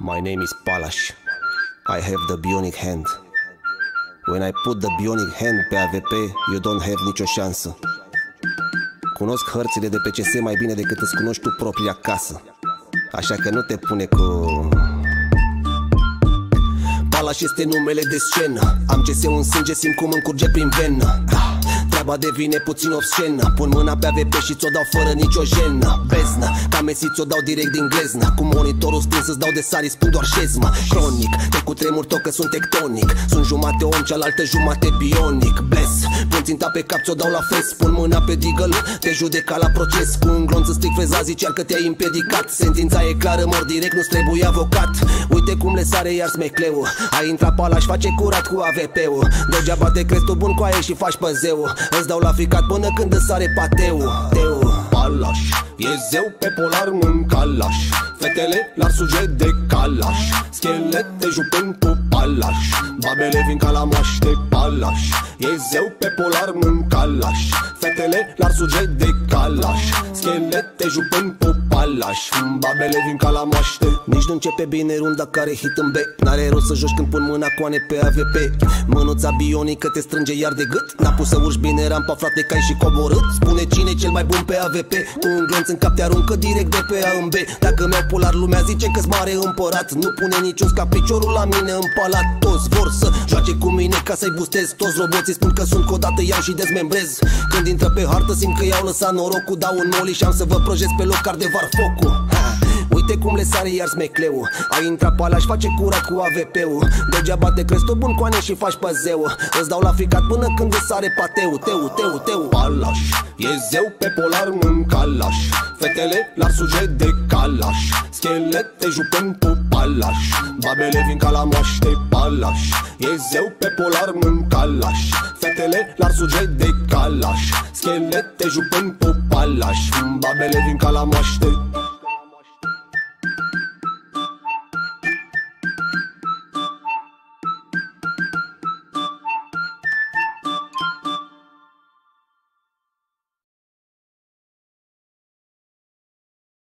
My name is Palash. I have the bionic hand. When I put the bionic hand pe AVP, you don't have nicio șansă. Cunosc hărțile de pe CS mai bine decât îți cunoști tu propria casă. Așa că nu te pune cu... Palash este numele de scenă. Am CS-ul în sânge, simt cum îmi curge prin venă. Treaba devine puțin obscenă. Pun mâna pe AVP și ți-o dau fără nicio jenă. Beznă, ca Messi ți-o dau direct din gleznă. Cu monitorul stins îți dau de sari, spun doar șezmă. Cronic, te cutremur tot că sunt tectonic. Sunt jumate om, cealaltă jumate bionic. Bless, pun ținta pe cap, ți-o dau la fes. Pun mâna pe deagle, te judeca la proces. Cu un glonț îți stric freza, zicea că te-ai împiedicat. Sentința e clară, mor direct, nu-ți trebuie avocat. Uite cum le sare iar smecleu. Ai intrat Palash, face curat cu AVP-ul. Degeaba te crezi tu bun cu aia și faci păzeu. Îți dau la ficat până când îți sare pateu. Palash, e zeu pe polar în calaș. Fetele l-ar suge de calaș. Schelete jupând cu Palash. Babele vin ca la moaște Palash. E zeu pe polar în calaș. Fetele l-ar suge de calaș. Schelete jupând cu Palash. Babele vin ca la moaște. Nici nu începe bine runda care hit în bec. N-are rost să joci când pun mâna coane pe AVP. Mânuța bionică te strânge iar de gât. N-a pus să urci bine rampa, frate, că ai și coborât. Spune cine e cel mai bun pe AVP. Cu un glonț în cap te aruncă direct de pe A în B. Dacă mi-au polar, lumea zice că-s mare împărat. Nu pune niciun scap piciorul la mine în palat. Toți vor să joace cu mine ca să-i bustez. Toți roboții spun că sunt codată, iau și dezmembrez. Când intră pe hartă simt că i-au lăsat norocul. Dau un molly și am să vă prăjesc pe loc car de var focul. Uite cum le sare iar smecleu. Ai intrat Palash, face curat cu AVP-ul. Degeaba te crezi tu bun coane și faci păzeu. Îți dau la ficat până când îți sare pateu. Teu Palash, e zeu pe polar în calaș. Fetele l-ar suge de calaș. Schelete jupând cu Palash. Babele vin ca la moaște Palash. E zeu pe polar în calaș. Fetele l-ar suge de calaș. Schelete jupând cu Palash. Babele vin ca la moaște.